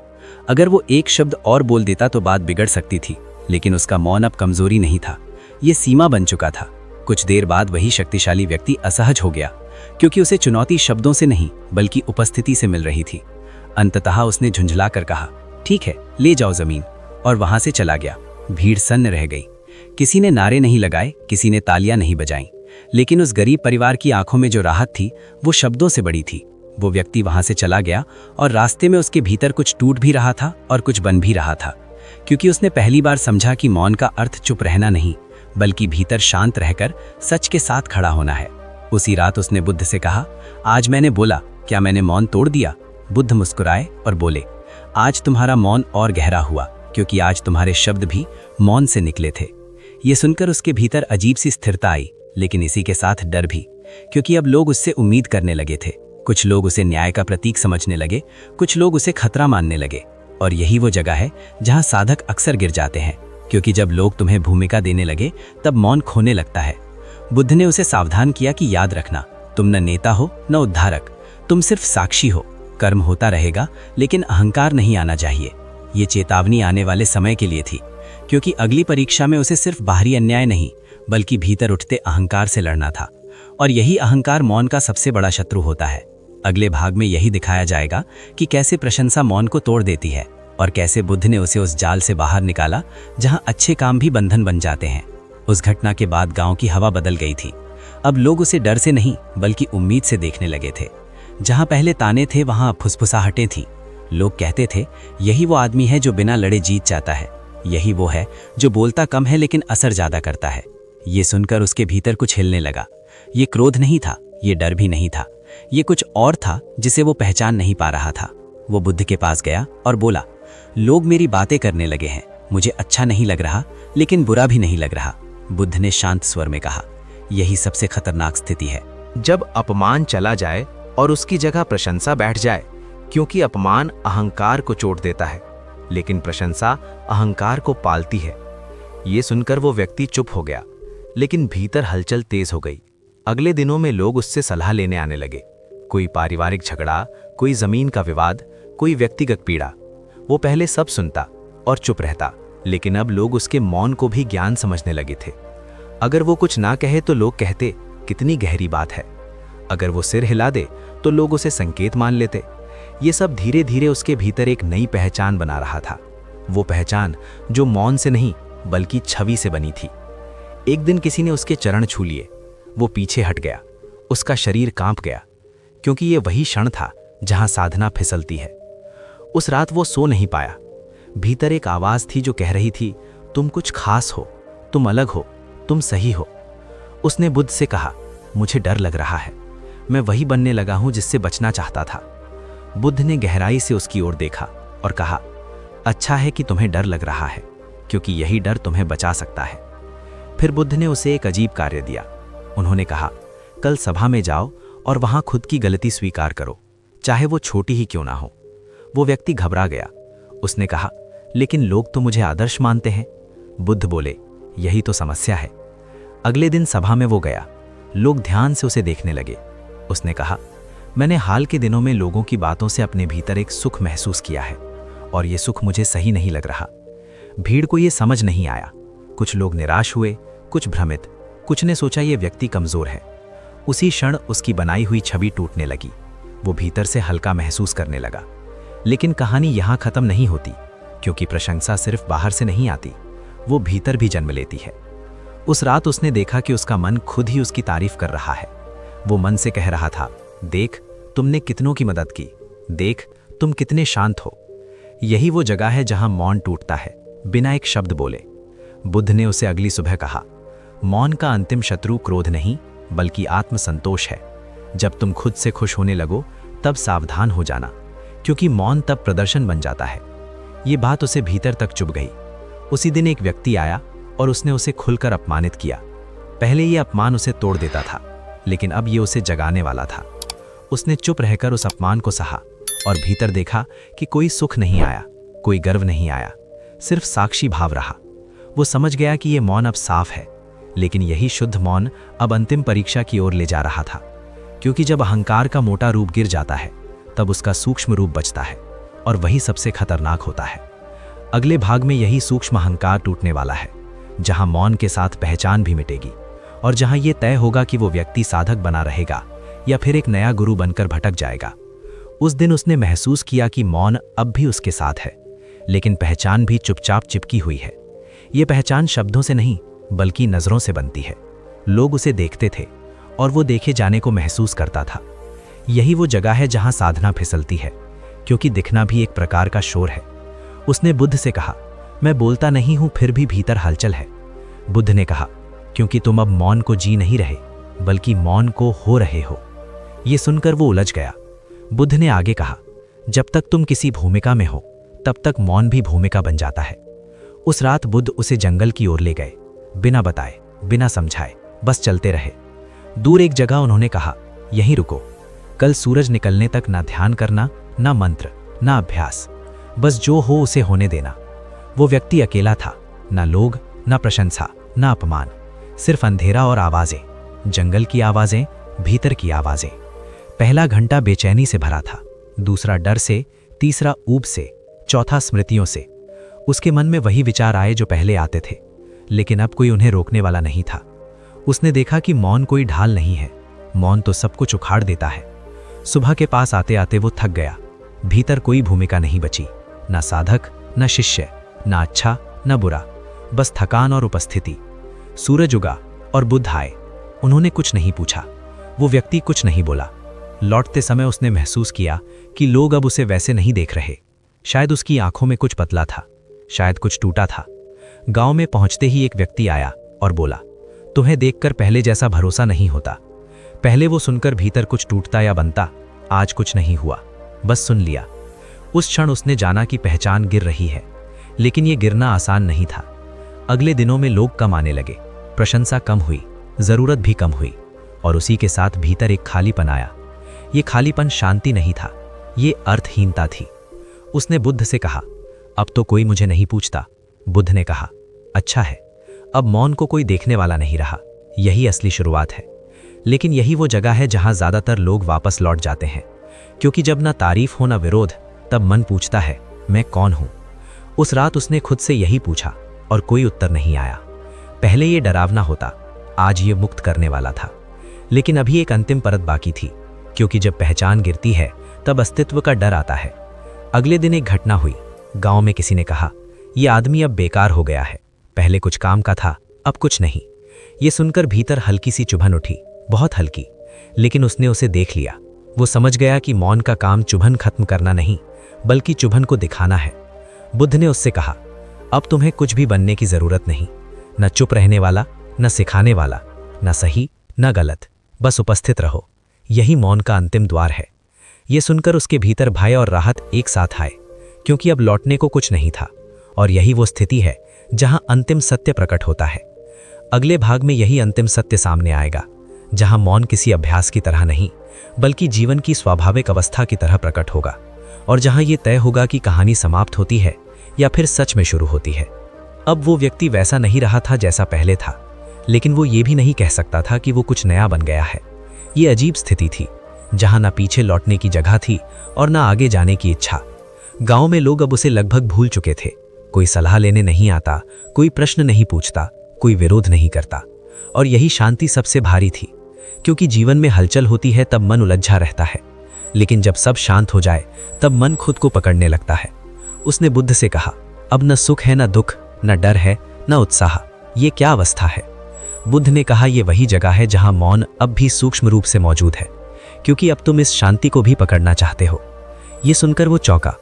अगर वो एक शब्द और बोल देता तो बात बिगड़ सकती थी, लेकिन उसका मौन अब कमजोरी नहीं था, ये सीमा बन चुका था। कुछ देर बाद वही शक्तिशाली व्यक्ति असहज हो गया, क्योंकि उसे चुनौती शब्दों से नहीं बल्कि उपस्थिति से मिल रही थी। अंततः उसने झुंझलाकर कहा, ठीक है, ले जाओ जमीन, और वहां से चला गया। भीड़ सन्न रह गई। किसी ने नारे नहीं लगाए, किसी ने तालियां नहीं बजाईं, लेकिन उस गरीब परिवार की आंखों में जो राहत थी वो शब्दों से बड़ी थी। वो व्यक्ति वहां से चला गया और रास्ते में उसके भीतर कुछ टूट भी रहा था और कुछ बन भी रहा था, क्योंकि उसने पहली बार समझा कि मौन का अर्थ चुप रहना नहीं बल्कि भीतर शांत रहकर सच के साथ खड़ा होना है। उसी रात उसने बुद्ध से कहा, आज मैंने बोला, क्या मैंने मौन तोड़ दिया? बुद्ध मुस्कुराए और बोले, आज तुम्हारा मौन और गहरा हुआ, क्योंकि आज तुम्हारे शब्द भी मौन से निकले थे। ये सुनकर उसके भीतर अजीब सी स्थिरता आई, लेकिन इसी के साथ डर भी, क्योंकि अब लोग उससे उम्मीद करने लगे थे। कुछ लोग उसे न्याय का प्रतीक समझने लगे, कुछ लोग उसे खतरा मानने लगे। और यही वो जगह है जहां साधक अक्सर गिर जाते हैं, क्योंकि जब लोग तुम्हें भूमिका देने लगे तब मौन खोने लगता है। बुद्ध ने उसे सावधान किया कि याद रखना, तुम न नेता हो न उद्धारक, तुम सिर्फ साक्षी हो। कर्म होता रहेगा लेकिन अहंकार नहीं आना चाहिए। ये चेतावनी आने वाले समय के लिए थी, क्योंकि अगली परीक्षा में उसे सिर्फ बाहरी अन्याय नहीं बल्कि भीतर उठते अहंकार से लड़ना था। और यही अहंकार मौन का सबसे बड़ा शत्रु होता है। अगले भाग में यही दिखाया जाएगा कि कैसे प्रशंसा मौन को तोड़ देती है और कैसे बुद्ध ने उसे उस जाल से बाहर निकाला जहां अच्छे काम भी बंधन बन जाते हैं। उस घटना के बाद गांव की हवा बदल गई थी। अब लोग उसे डर से नहीं बल्कि उम्मीद से देखने लगे थे। जहां पहले ताने थे वहां फुसफुसाहटें थीं। लोग कहते थे, यही वो आदमी है जो बिना लड़े जीत जाता है, यही वो है जो बोलता कम है लेकिन असर ज्यादा करता है। ये सुनकर उसके भीतर कुछ हिलने लगा। ये क्रोध नहीं था, ये डर भी नहीं था, ये कुछ और था जिसे वो पहचान नहीं पा रहा था। वो बुद्ध के पास गया और बोला, लोग मेरी बातें करने लगे हैं, मुझे अच्छा नहीं लग रहा लेकिन बुरा भी नहीं लग रहा। बुद्ध ने शांत स्वर में कहा, यही सबसे खतरनाक स्थिति है। जब अपमान चला जाए और उसकी जगह प्रशंसा बैठ जाए, क्योंकि अपमान अहंकार को चोट देता है लेकिन प्रशंसा अहंकार को पालती है। ये सुनकर वो व्यक्ति चुप हो गया, लेकिन भीतर हलचल तेज हो गई। अगले दिनों में लोग उससे सलाह लेने आने लगे। कोई पारिवारिक झगड़ा, कोई जमीन का विवाद, कोई व्यक्तिगत पीड़ा। वो पहले सब सुनता और चुप रहता, लेकिन अब लोग उसके मौन को भी ज्ञान समझने लगे थे। अगर वो कुछ ना कहे तो लोग कहते, कितनी गहरी बात है। अगर वो सिर हिला दे तो लोग उसे संकेत मान लेते। ये सब धीरे धीरे उसके भीतर एक नई पहचान बना रहा था। वो पहचान जो मौन से नहीं बल्कि छवि से बनी थी। एक दिन किसी ने उसके चरण छू लिए। वो पीछे हट गया, उसका शरीर कांप गया, क्योंकि ये वही क्षण था जहां साधना फिसलती है। उस रात वो सो नहीं पाया। भीतर एक आवाज थी जो कह रही थी, तुम कुछ खास हो, तुम अलग हो, तुम सही हो। उसने बुद्ध से कहा, मुझे डर लग रहा है, मैं वही बनने लगा हूं जिससे बचना चाहता था। बुद्ध ने गहराई से उसकी ओर देखा और कहा, अच्छा है कि तुम्हें डर लग रहा है, क्योंकि यही डर तुम्हें बचा सकता है। फिर बुद्ध ने उसे एक अजीब कार्य दिया। उन्होंने कहा, कल सभा में जाओ और वहां खुद की गलती स्वीकार करो, चाहे वो छोटी ही क्यों ना हो। वो व्यक्ति घबरा गया। उसने कहा, लेकिन लोग तो मुझे आदर्श मानते हैं। बुद्ध बोले, यही तो समस्या है। अगले दिन सभा में वो गया। लोग ध्यान से उसे देखने लगे। उसने कहा, मैंने हाल के दिनों में लोगों की बातों से अपने भीतर एक सुख महसूस किया है, और ये सुख मुझे सही नहीं लग रहा। भीड़ को ये समझ नहीं आया। कुछ लोग निराश हुए, कुछ भ्रमित, कुछ ने सोचा ये व्यक्ति कमजोर है। उसी क्षण उसकी बनाई हुई छवि टूटने लगी। वो भीतर से हल्का महसूस करने लगा। लेकिन कहानी यहाँ खत्म नहीं होती, क्योंकि प्रशंसा सिर्फ बाहर से नहीं आती, वो भीतर भी जन्म लेती है। उस रात उसने देखा कि उसका मन खुद ही उसकी तारीफ कर रहा है। वो मन से कह रहा था, देख तुमने कितनों की मदद की, देख तुम कितने शांत हो। यही वो जगह है जहां मौन टूटता है बिना एक शब्द बोले। बुद्ध ने उसे अगली सुबह कहा, मौन का अंतिम शत्रु क्रोध नहीं बल्कि आत्मसंतोष है। जब तुम खुद से खुश होने लगो तब सावधान हो जाना, क्योंकि मौन तब प्रदर्शन बन जाता है। ये बात उसे भीतर तक चुभ गई। उसी दिन एक व्यक्ति आया और उसने उसे खुलकर अपमानित किया। पहले ये अपमान उसे तोड़ देता था, लेकिन अब ये उसे जगाने वाला था। उसने चुप रहकर उस अपमान को सहा और भीतर देखा कि कोई सुख नहीं आया, कोई गर्व नहीं आया, सिर्फ साक्षी भाव रहा। वो समझ गया कि ये मौन अब साफ है, लेकिन यही शुद्ध मौन अब अंतिम परीक्षा की ओर ले जा रहा था। क्योंकि जब अहंकार का मोटा रूप गिर जाता है तब उसका सूक्ष्म रूप बचता है, और वही सबसे खतरनाक होता है। अगले भाग में यही सूक्ष्म अहंकार टूटने वाला है, जहां मौन के साथ पहचान भी मिटेगी और जहां यह तय होगा कि वो व्यक्ति साधक बना रहेगा या फिर एक नया गुरु बनकर भटक जाएगा। उस दिन उसने महसूस किया कि मौन अब भी उसके साथ है, लेकिन पहचान भी चुपचाप चिपकी हुई है। ये पहचान शब्दों से नहीं बल्कि नज़रों से बनती है। लोग उसे देखते थे और वो देखे जाने को महसूस करता था। यही वो जगह है जहां साधना फिसलती है, क्योंकि दिखना भी एक प्रकार का शोर है। उसने बुद्ध से कहा, मैं बोलता नहीं हूं फिर भी भीतर हलचल है। बुद्ध ने कहा, क्योंकि तुम अब मौन को जी नहीं रहे बल्कि मौन को हो रहे हो। ये सुनकर वो उलझ गया। बुद्ध ने आगे कहा, जब तक तुम किसी भूमिका में हो तब तक मौन भी भूमिका बन जाता है। उस रात बुद्ध उसे जंगल की ओर ले गए, बिना बताए बिना समझाए, बस चलते रहे। दूर एक जगह उन्होंने कहा, यहीं रुको, कल सूरज निकलने तक ना ध्यान करना, ना मंत्र, ना अभ्यास, बस जो हो उसे होने देना। वो व्यक्ति अकेला था, ना लोग, ना प्रशंसा, ना अपमान, सिर्फ अंधेरा और आवाजें, जंगल की आवाजें, भीतर की आवाजें। पहला घंटा बेचैनी से भरा था, दूसरा डर से, तीसरा ऊब से, चौथा स्मृतियों से। उसके मन में वही विचार आए जो पहले आते थे, लेकिन अब कोई उन्हें रोकने वाला नहीं था। उसने देखा कि मौन कोई ढाल नहीं है, मौन तो सब कुछ उखाड़ देता है। सुबह के पास आते आते वो थक गया। भीतर कोई भूमिका नहीं बची, ना साधक, ना शिष्य, ना अच्छा, ना बुरा, बस थकान और उपस्थिति। सूरज उगा और बुद्ध आए। उन्होंने कुछ नहीं पूछा, वो व्यक्ति कुछ नहीं बोला। लौटते समय उसने महसूस किया कि लोग अब उसे वैसे नहीं देख रहे। शायद उसकी आंखों में कुछ पतला था, शायद कुछ टूटा था। गांव में पहुंचते ही एक व्यक्ति आया और बोला, तुम्हें देखकर पहले जैसा भरोसा नहीं होता। पहले वो सुनकर भीतर कुछ टूटता या बनता, आज कुछ नहीं हुआ, बस सुन लिया। उस क्षण उसने जाना कि पहचान गिर रही है, लेकिन ये गिरना आसान नहीं था। अगले दिनों में लोग कम आने लगे, प्रशंसा कम हुई, जरूरत भी कम हुई, और उसी के साथ भीतर एक खालीपन आया। ये खालीपन शांति नहीं था, ये अर्थहीनता थी। उसने बुद्ध से कहा, अब तो कोई मुझे नहीं पूछता। बुद्ध ने कहा, अच्छा है, अब मौन को कोई देखने वाला नहीं रहा, यही असली शुरुआत है। लेकिन यही वो जगह है जहां ज्यादातर लोग वापस लौट जाते हैं, क्योंकि जब ना तारीफ हो ना विरोध, तब मन पूछता है, मैं कौन हूं। उस रात उसने खुद से यही पूछा और कोई उत्तर नहीं आया। पहले ये डरावना होता, आज ये मुक्त करने वाला था। लेकिन अभी एक अंतिम परत बाकी थी, क्योंकि जब पहचान गिरती है तब अस्तित्व का डर आता है। अगले दिन एक घटना हुई। गांव में किसी ने कहा, यह आदमी अब बेकार हो गया है, पहले कुछ काम का था, अब कुछ नहीं। ये सुनकर भीतर हल्की सी चुभन उठी, बहुत हल्की, लेकिन उसने उसे देख लिया। वो समझ गया कि मौन का काम चुभन खत्म करना नहीं, बल्कि चुभन को दिखाना है। बुद्ध ने उससे कहा, अब तुम्हें कुछ भी बनने की जरूरत नहीं, न चुप रहने वाला, न सिखाने वाला, न सही न गलत, बस उपस्थित रहो। यही मौन का अंतिम द्वार है। ये सुनकर उसके भीतर भय और राहत एक साथ आए, क्योंकि अब लौटने को कुछ नहीं था। और यही वो स्थिति है जहां अंतिम सत्य प्रकट होता है। अगले भाग में यही अंतिम सत्य सामने आएगा, जहां मौन किसी अभ्यास की तरह नहीं, बल्कि जीवन की स्वाभाविक अवस्था की तरह प्रकट होगा, और जहां ये तय होगा कि कहानी समाप्त होती है या फिर सच में शुरू होती है। अब वो व्यक्ति वैसा नहीं रहा था जैसा पहले था, लेकिन वो ये भी नहीं कह सकता था कि वो कुछ नया बन गया है। ये अजीब स्थिति थी, जहां ना पीछे लौटने की जगह थी और ना आगे जाने की इच्छा। गांव में लोग अब उसे लगभग भूल चुके थे। कोई सलाह लेने नहीं आता, कोई प्रश्न नहीं पूछता, कोई विरोध नहीं करता। और यही शांति सबसे भारी थी, क्योंकि जीवन में हलचल होती है तब मन उलझा रहता है, लेकिन जब सब शांत हो जाए तब मन खुद को पकड़ने लगता है। उसने बुद्ध से कहा, अब न सुख है, न दुख, न डर है, न उत्साह, ये क्या अवस्था है। बुद्ध ने कहा, ये वही जगह है जहां मौन अब भी सूक्ष्म रूप से मौजूद है, क्योंकि अब तुम इस शांति को भी पकड़ना चाहते हो। ये सुनकर वो चौंका।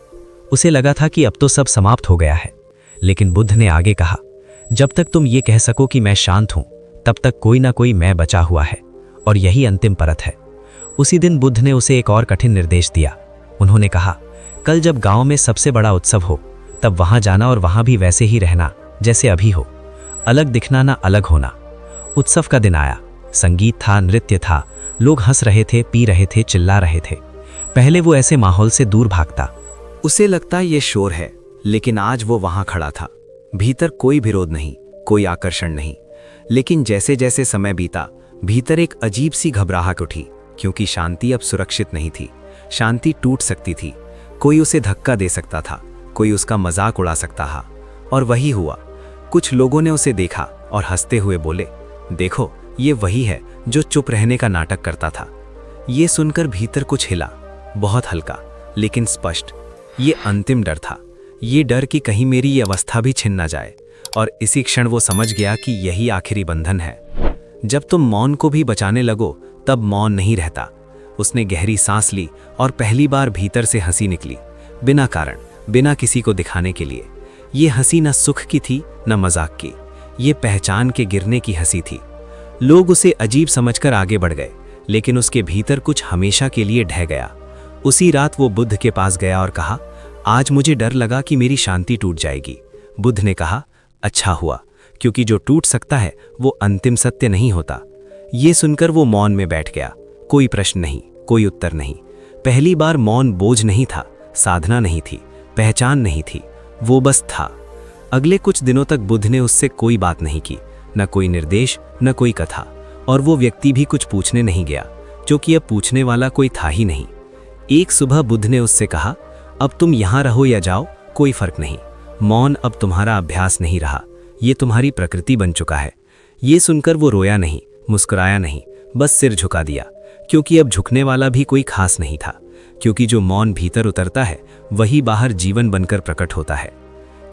उसे लगा था कि अब तो सब समाप्त हो गया है, लेकिन बुद्ध ने आगे कहा, जब तक तुम ये कह सको कि मैं शांत हूं, तब तक कोई ना कोई मैं बचा हुआ है, और यही अंतिम परत है। उसी दिन बुद्ध ने उसे एक और कठिन निर्देश दिया। उन्होंने कहा, कल जब गांव में सबसे बड़ा उत्सव हो, तब वहां जाना और वहां भी वैसे ही रहना जैसे अभी हो, अलग दिखना ना अलग होना। उत्सव का दिन आया, संगीत था, नृत्य था, लोग हंस रहे थे, पी रहे थे, चिल्ला रहे थे। पहले वो ऐसे माहौल से दूर भागता, उसे लगता ये शोर है, लेकिन आज वो वहां खड़ा था। भीतर कोई विरोध नहीं, कोई आकर्षण नहीं। लेकिन जैसे जैसे समय बीता, भीतर एक अजीब सी घबराहट उठी, क्योंकि शांति अब सुरक्षित नहीं थी। शांति टूट सकती थी, कोई उसे धक्का दे सकता था, कोई उसका मजाक उड़ा सकता था। और वही हुआ। कुछ लोगों ने उसे देखा और हंसते हुए बोले, देखो ये वही है जो चुप रहने का नाटक करता था। ये सुनकर भीतर कुछ हिला, बहुत हल्का लेकिन स्पष्ट। ये अंतिम डर था, ये डर कि कहीं मेरी ये अवस्था भी छिन ना जाए। और इसी क्षण वो समझ गया कि यही आखिरी बंधन है। जब तुम मौन को भी बचाने लगो तब मौन नहीं रहता। उसने गहरी सांस ली और पहली बार भीतर से हंसी निकली, बिना कारण, बिना किसी को दिखाने के लिए। ये हंसी न सुख की थी न मजाक की, ये पहचान के गिरने की हंसी थी। लोग उसे अजीब समझकर आगे बढ़ गए, लेकिन उसके भीतर कुछ हमेशा के लिए ढह गया। उसी रात वो बुद्ध के पास गया और कहा, आज मुझे डर लगा कि मेरी शांति टूट जाएगी। बुद्ध ने कहा, अच्छा हुआ, क्योंकि जो टूट सकता है वो अंतिम सत्य नहीं होता। ये सुनकर वो मौन में बैठ गया। कोई प्रश्न नहीं, कोई उत्तर नहीं। पहली बार मौन बोझ नहीं था, साधना नहीं थी, पहचान नहीं थी, वो बस था। अगले कुछ दिनों तक बुद्ध ने उससे कोई बात नहीं की, न कोई निर्देश, न कोई कथा। और वो व्यक्ति भी कुछ पूछने नहीं गया, क्योंकि अब पूछने वाला कोई था ही नहीं। एक सुबह बुद्ध ने उससे कहा, अब तुम यहां रहो या जाओ, कोई फर्क नहीं। मौन अब तुम्हारा अभ्यास नहीं रहा, ये तुम्हारी प्रकृति बन चुका है। ये सुनकर वो रोया नहीं, मुस्कुराया नहीं, बस सिर झुका दिया, क्योंकि अब झुकने वाला भी कोई खास नहीं था। क्योंकि जो मौन भीतर उतरता है वही बाहर जीवन बनकर प्रकट होता है।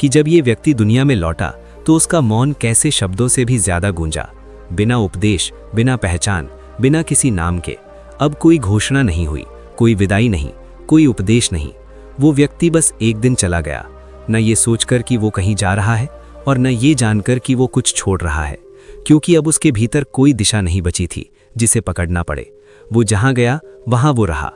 कि जब ये व्यक्ति दुनिया में लौटा तो उसका मौन कैसे शब्दों से भी ज्यादा गूंजा। बिना उपदेश, बिना पहचान, बिना किसी नाम के। अब कोई घोषणा नहीं हुई, कोई विदाई नहीं, कोई उपदेश नहीं। वो व्यक्ति बस एक दिन चला गया, न ये सोचकर कि वो कहीं जा रहा है और न ये जानकर कि वो कुछ छोड़ रहा है, क्योंकि अब उसके भीतर कोई दिशा नहीं बची थी जिसे पकड़ना पड़े। वो जहां गया वहां वो रहा।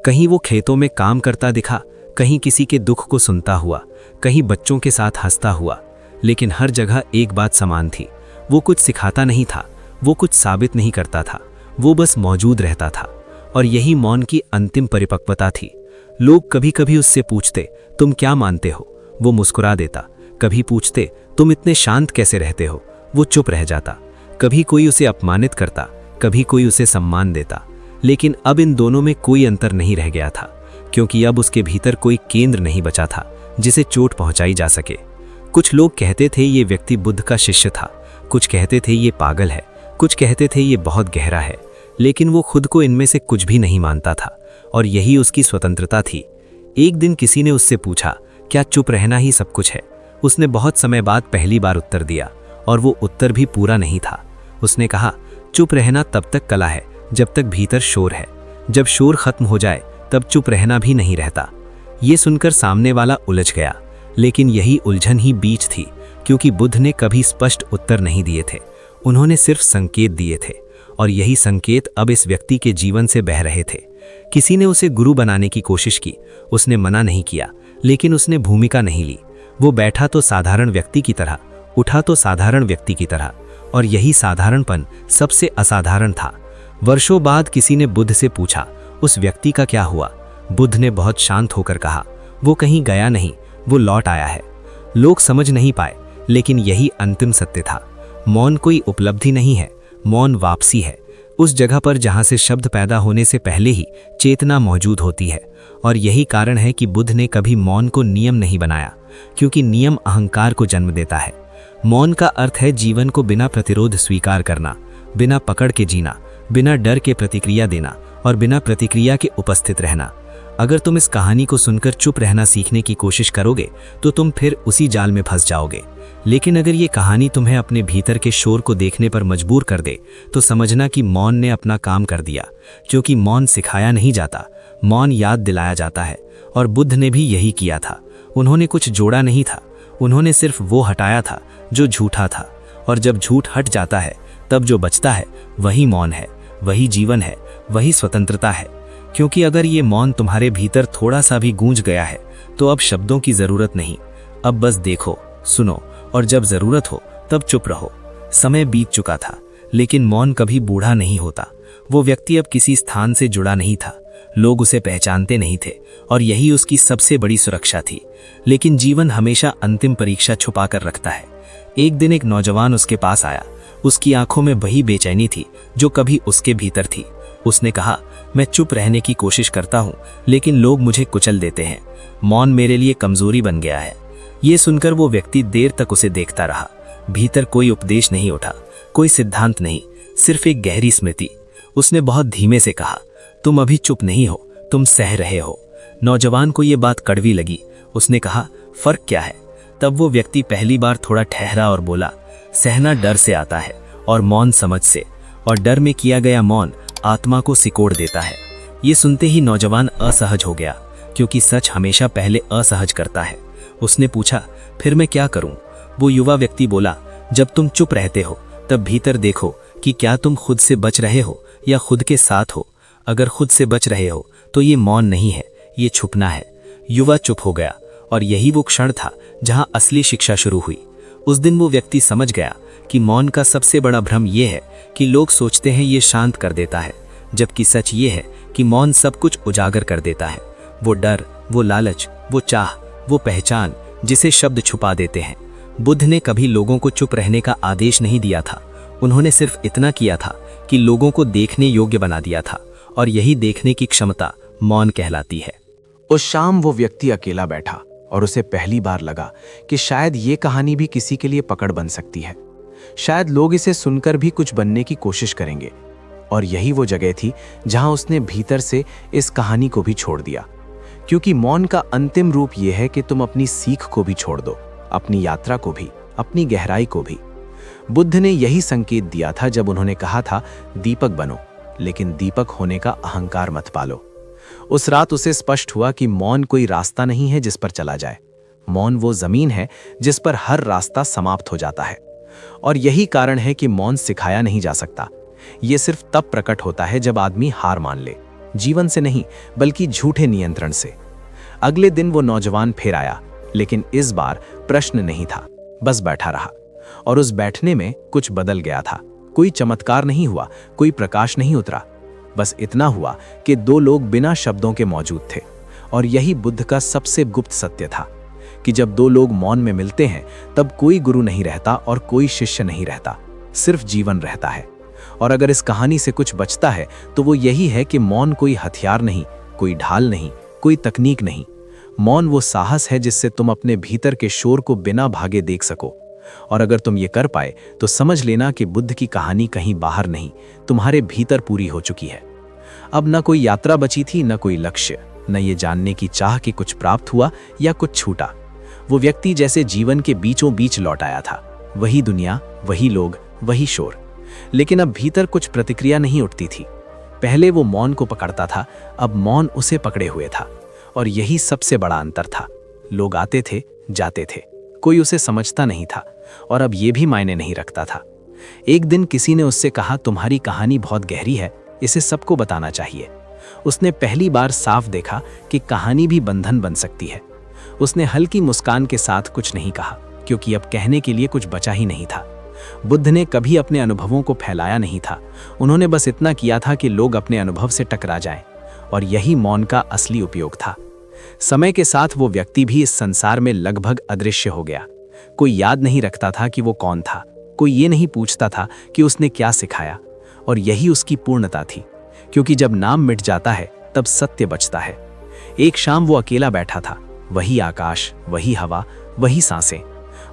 कहीं वो खेतों में काम करता दिखा, कहीं किसी के दुख को सुनता हुआ, कहीं बच्चों के साथ हंसता हुआ। लेकिन हर जगह एक बात समान थी, वो कुछ सिखाता नहीं था, वो कुछ साबित नहीं करता था, वो बस मौजूद रहता था। और यही मौन की अंतिम परिपक्वता थी। लोग कभी कभी उससे पूछते, तुम क्या मानते हो? वो मुस्कुरा देता। कभी पूछते, तुम इतने शांत कैसे रहते हो? वो चुप रह जाता। कभी कोई उसे अपमानित करता, कभी कोई उसे सम्मान देता। लेकिन अब इन दोनों में कोई अंतर नहीं रह गया था, क्योंकि अब उसके भीतर कोई केंद्र नहीं बचा था जिसे चोट पहुंचाई जा सके। कुछ लोग कहते थे ये व्यक्ति बुद्ध का शिष्य था, कुछ कहते थे ये पागल है, कुछ कहते थे ये बहुत गहरा है। लेकिन वो खुद को इनमें से कुछ भी नहीं मानता था, और यही उसकी स्वतंत्रता थी। एक दिन किसी ने उससे पूछा, क्या चुप रहना ही सब कुछ है? उसने बहुत समय बाद पहली बार उत्तर दिया, और वो उत्तर भी पूरा नहीं था। उसने कहा, चुप रहना तब तक कला है जब तक भीतर शोर है। जब शोर खत्म हो जाए तब चुप रहना भी नहीं रहता। ये सुनकर सामने वाला उलझ गया, लेकिन यही उलझन ही बीच थी, क्योंकि बुद्ध ने कभी स्पष्ट उत्तर नहीं दिए थे, उन्होंने सिर्फ संकेत दिए थे। और यही संकेत अब इस व्यक्ति के जीवन से बह रहे थे। किसी ने उसे गुरु बनाने की कोशिश की, उसने मना नहीं किया, लेकिन उसने भूमिका नहीं ली। वो बैठा तो साधारण व्यक्ति की तरह, उठा तो साधारण व्यक्ति की तरह, और यही साधारणपन सबसे असाधारण था। वर्षों बाद किसी ने बुद्ध से पूछा, उस व्यक्ति का क्या हुआ? बुद्ध ने बहुत शांत होकर कहा, वो कहीं गया नहीं, वो लौट आया है। लोग समझ नहीं पाए, लेकिन यही अंतिम सत्य था। मौन कोई उपलब्धि नहीं है, मौन वापसी है, उस जगह पर जहां से शब्द पैदा होने से पहले ही चेतना मौजूद होती है। और यही कारण है कि बुद्ध ने कभी मौन को नियम नहीं बनाया, क्योंकि नियम अहंकार को जन्म देता है। मौन का अर्थ है जीवन को बिना प्रतिरोध स्वीकार करना, बिना पकड़ के जीना, बिना डर के प्रतिक्रिया देना और बिना प्रतिक्रिया के उपस्थित रहना। अगर तुम इस कहानी को सुनकर चुप रहना सीखने की कोशिश करोगे तो तुम फिर उसी जाल में फंस जाओगे। लेकिन अगर ये कहानी तुम्हें अपने भीतर के शोर को देखने पर मजबूर कर दे तो समझना कि मौन ने अपना काम कर दिया, क्योंकि मौन सिखाया नहीं जाता, मौन याद दिलाया जाता है। और बुद्ध ने भी यही किया था। उन्होंने कुछ जोड़ा नहीं था, उन्होंने सिर्फ वो हटाया था जो झूठा था। और जब झूठ हट जाता है तब जो बचता है वही मौन है, वही जीवन है, वही स्वतंत्रता है। क्योंकि अगर ये मौन तुम्हारे भीतर थोड़ा सा भी गूंज गया है तो अब शब्दों की जरूरत नहीं, अब बस देखो, सुनो, और जब जरूरत हो तब चुप रहो। समय बीत चुका था, लेकिन मौन कभी बूढ़ा नहीं होता। वो व्यक्ति अब किसी स्थान से जुड़ा नहीं था, लोग उसे पहचानते नहीं थे, और यही उसकी सबसे बड़ी सुरक्षा थी। लेकिन जीवन हमेशा अंतिम परीक्षा छुपा कर रखता है। एक दिन एक नौजवान उसके पास आया। उसकी आंखों में वही बेचैनी थी जो कभी उसके भीतर थी। उसने कहा, मैं चुप रहने की कोशिश करता हूँ, लेकिन लोग मुझे कुचल देते हैं। मौन मेरे लिए कमजोरी बन गया है। ये सुनकर वो व्यक्ति देर तक उसे देखता रहा। भीतर कोई उपदेश नहीं उठा, कोई सिद्धांत नहीं, सिर्फ एक गहरी स्मृति। उसने बहुत धीमे से कहा, तुम अभी चुप नहीं हो, तुम सह रहे हो। नौजवान को ये बात कड़वी लगी। उसने कहा, फर्क क्या है? तब वो व्यक्ति पहली बार थोड़ा ठहरा और बोला, सहना डर से आता है और मौन समझ से, और डर में किया गया मौन आत्मा को सिकोड़ देता है। ये सुनते ही नौजवान असहज हो गया, क्योंकि सच हमेशा पहले असहज करता है। उसने पूछा, फिर मैं क्या करूं? वो युवा व्यक्ति बोला, जब तुम चुप रहते हो तब भीतर देखो कि क्या तुम खुद से बच रहे हो या खुद के साथ हो। अगर खुद से बच रहे हो तो ये मौन नहीं है, ये छुपना है। युवा चुप हो गया, और यही वो क्षण था जहां असली शिक्षा शुरू हुई। उस दिन वो व्यक्ति समझ गया कि मौन का सबसे बड़ा भ्रम ये है कि लोग सोचते हैं ये शांत कर देता है, जबकि सच ये है कि मौन सब कुछ उजागर कर देता है। वो डर, वो लालच, वो चाह, वो पहचान जिसे शब्द छुपा देते हैं। बुद्ध ने कभी लोगों को चुप रहने का आदेश नहीं दिया था। उन्होंने सिर्फ इतना किया था कि लोगों को देखने योग्य बना दिया था, और यही देखने की क्षमता मौन कहलाती है। उस शाम वो व्यक्ति अकेला बैठा, और उसे पहली बार लगा कि शायद ये कहानी भी किसी के लिए पकड़ बन सकती है। शायद लोग इसे सुनकर भी कुछ बनने की कोशिश करेंगे। और यही वो जगह थी जहां उसने भीतर से इस कहानी को भी छोड़ दिया, क्योंकि मौन का अंतिम रूप यह है कि तुम अपनी सीख को भी छोड़ दो, अपनी यात्रा को भी, अपनी गहराई को भी। बुद्ध ने यही संकेत दिया था जब उन्होंने कहा था, दीपक बनो, लेकिन दीपक होने का अहंकार मत पालो। उस रात उसे स्पष्ट हुआ कि मौन कोई रास्ता नहीं है जिस पर चला जाए। मौन वो जमीन है जिस पर हर रास्ता समाप्त हो जाता है। और यही कारण है कि मौन सिखाया नहीं जा सकता। ये सिर्फ तब प्रकट होता है जब आदमी हार मान ले, जीवन से नहीं बल्कि झूठे नियंत्रण से। अगले दिन वो नौजवान फिर आया, लेकिन इस बार प्रश्न नहीं था, बस बैठा रहा। और उस बैठने में कुछ बदल गया था। कोई चमत्कार नहीं हुआ, कोई प्रकाश नहीं उतरा। बस इतना हुआ कि दो लोग बिना शब्दों के मौजूद थे। और यही बुद्ध का सबसे गुप्त सत्य था कि जब दो लोग मौन में मिलते हैं तब कोई गुरु नहीं रहता और कोई शिष्य नहीं रहता, सिर्फ जीवन रहता है। और अगर इस कहानी से कुछ बचता है तो वो यही है कि मौन कोई हथियार नहीं, कोई ढाल नहीं, कोई तकनीक नहीं। मौन वो साहस है जिससे तुम अपने भीतर के शोर को बिना भागे देख सको। और अगर तुम ये कर पाए तो समझ लेना कि बुद्ध की कहानी कहीं बाहर नहीं, तुम्हारे भीतर पूरी हो चुकी है। अब न कोई यात्रा बची थी, न कोई लक्ष्य, न ये जानने की चाह कि कुछ प्राप्त हुआ या कुछ छूटा। वो व्यक्ति जैसे जीवन के बीचों बीच लौट आया था। वही दुनिया, वही लोग, वही शोर। लेकिन अब भीतर कुछ प्रतिक्रिया नहीं उठती थी। पहले वो मौन को पकड़ता था, अब मौन उसे पकड़े हुए था। और यही सबसे बड़ा अंतर था। लोग आते थे, जाते थे, कोई उसे समझता नहीं था, और अब ये भी मायने नहीं रखता था। एक दिन किसी ने उससे कहा, तुम्हारी कहानी बहुत गहरी है, इसे सबको बताना चाहिए। उसने पहली बार साफ देखा कि कहानी भी बंधन बन सकती है। उसने हल्की मुस्कान के साथ कुछ नहीं कहा, क्योंकि अब कहने के लिए कुछ बचा ही नहीं था। बुद्ध ने कभी अपने अनुभवों को फैलाया नहीं था। उन्होंने बस इतना किया था कि लोग अपने अनुभव से टकरा जाएं, और यही मौन का असली उपयोग था। समय के साथ वो व्यक्ति भी इस संसार में लगभग अदृश्य हो गया। कोई याद नहीं रखता था कि वो कौन था, कोई ये नहीं पूछता था कि उसने क्या सिखाया। और यही उसकी पूर्णता थी, क्योंकि जब नाम मिट जाता है तब सत्य बचता है। एक शाम वो अकेला बैठा था, वही आकाश, वही हवा, वही सांसें।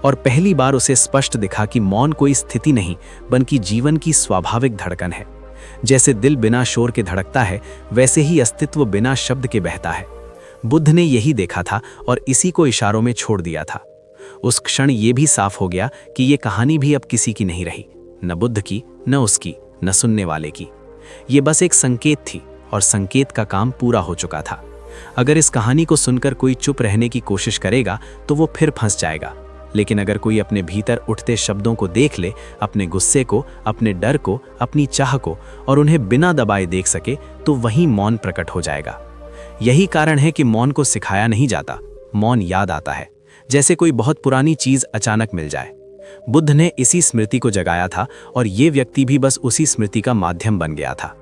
और पहली बार उसे स्पष्ट दिखा कि मौन कोई स्थिति नहीं, बल्कि जीवन की स्वाभाविक धड़कन है। जैसे दिल बिना शोर के धड़कता है, वैसे ही अस्तित्व बिना शब्द के बहता है। बुद्ध ने यही देखा था और इसी को इशारों में छोड़ दिया था। उस क्षण ये भी साफ हो गया कि ये कहानी भी अब किसी की नहीं रही, न बुद्ध की, न उसकी, न सुनने वाले की। ये बस एक संकेत थी, और संकेत का काम पूरा हो चुका था। अगर इस कहानी को सुनकर कोई चुप रहने की कोशिश करेगा तो वो फिर फंस जाएगा। लेकिन अगर कोई अपने भीतर उठते शब्दों को देख ले, अपने गुस्से को, अपने डर को, अपनी चाह को, और उन्हें बिना दबाए देख सके, तो वहीं मौन प्रकट हो जाएगा। यही कारण है कि मौन को सिखाया नहीं जाता, मौन याद आता है, जैसे कोई बहुत पुरानी चीज अचानक मिल जाए। बुद्ध ने इसी स्मृति को जगाया था, और ये व्यक्ति भी बस उसी स्मृति का माध्यम बन गया था।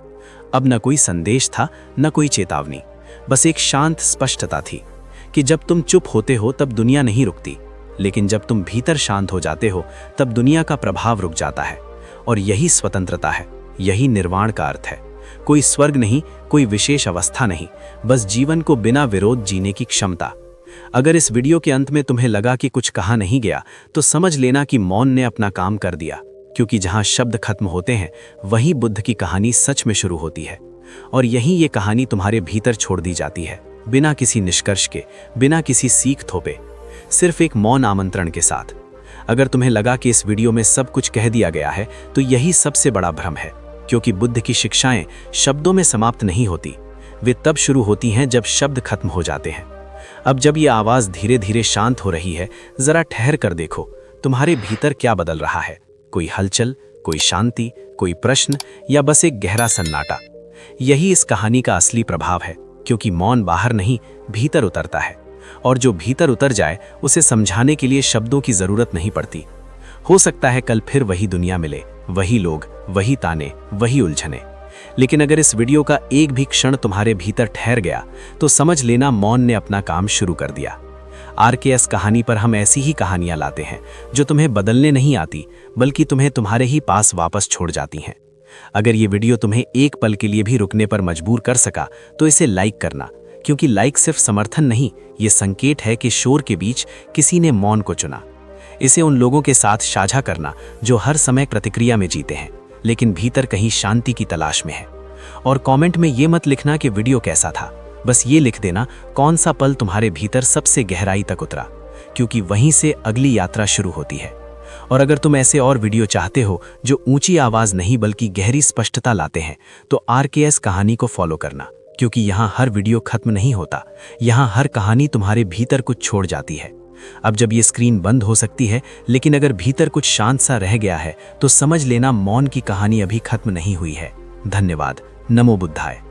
अब न कोई संदेश था, न कोई चेतावनी, बस एक शांत स्पष्टता थी कि जब तुम चुप होते हो तब दुनिया नहीं रुकती, लेकिन जब तुम भीतर शांत हो जाते हो तब दुनिया का प्रभाव रुक जाता है। और यही स्वतंत्रता है, यही निर्वाण का अर्थ है। कोई स्वर्ग नहीं, कोई विशेष अवस्था नहीं, बस जीवन को बिना विरोध जीने की क्षमता। अगर इस वीडियो के अंत में तुम्हें लगा कि कुछ कहा नहीं गया, तो समझ लेना कि मौन ने अपना काम कर दिया, क्योंकि जहां शब्द खत्म होते हैं वहीं बुद्ध की कहानी सच में शुरू होती है। और यहीं ये कहानी तुम्हारे भीतर छोड़ दी जाती है, बिना किसी निष्कर्ष के, बिना किसी सीख थोपे, सिर्फ एक मौन आमंत्रण के साथ। अगर तुम्हें लगा कि इस वीडियो में सब कुछ कह दिया गया है, तो यही सबसे बड़ा भ्रम है, क्योंकि बुद्ध की शिक्षाएं शब्दों में समाप्त नहीं होती, वे तब शुरू होती हैं जब शब्द खत्म हो जाते हैं। अब जब ये आवाज धीरे धीरे शांत हो रही है, जरा ठहर कर देखो, तुम्हारे भीतर क्या बदल रहा है? कोई हलचल, कोई शांति, कोई प्रश्न, या बस एक गहरा सन्नाटा? यही इस कहानी का असली प्रभाव है, क्योंकि मौन बाहर नहीं, भीतर उतरता है, और जो भीतर उतर जाए उसे समझाने के लिए शब्दों की जरूरत नहीं पड़ती। हो सकता है कल फिर वही दुनिया मिले, वही लोग, वही ताने, वही उलझने, लेकिन अगर इस वीडियो का एक भी क्षण तुम्हारे भीतर ठहर गया, तो समझ लेना मौन ने अपना काम शुरू कर दिया। RKS कहानी पर हम ऐसी ही कहानियां लाते हैं जो तुम्हें बदलने नहीं आती, बल्कि तुम्हें तुम्हारे ही पास वापस छोड़ जाती हैं। अगर ये वीडियो तुम्हें एक पल के लिए भी रुकने पर मजबूर कर सका, तो इसे लाइक करना, क्योंकि लाइक सिर्फ समर्थन नहीं, ये संकेत है कि शोर के बीच किसी ने मौन को चुना। इसे उन लोगों के साथ साझा करना जो हर समय प्रतिक्रिया में जीते हैं, लेकिन भीतर कहीं शांति की तलाश में है। और कमेंट में ये मत लिखना कि वीडियो कैसा था, बस ये लिख देना कौन सा पल तुम्हारे भीतर सबसे गहराई तक उतरा, क्योंकि वहीं से अगली यात्रा शुरू होती है। और अगर तुम ऐसे और वीडियो चाहते हो जो ऊंची आवाज नहीं बल्कि गहरी स्पष्टता लाते हैं, तो RKS कहानी को फॉलो करना, क्योंकि यहाँ हर वीडियो खत्म नहीं होता, यहाँ हर कहानी तुम्हारे भीतर कुछ छोड़ जाती है। अब जब ये स्क्रीन बंद हो सकती है, लेकिन अगर भीतर कुछ शांत सा रह गया है, तो समझ लेना मौन की कहानी अभी खत्म नहीं हुई है। धन्यवाद। नमो बुद्धाय।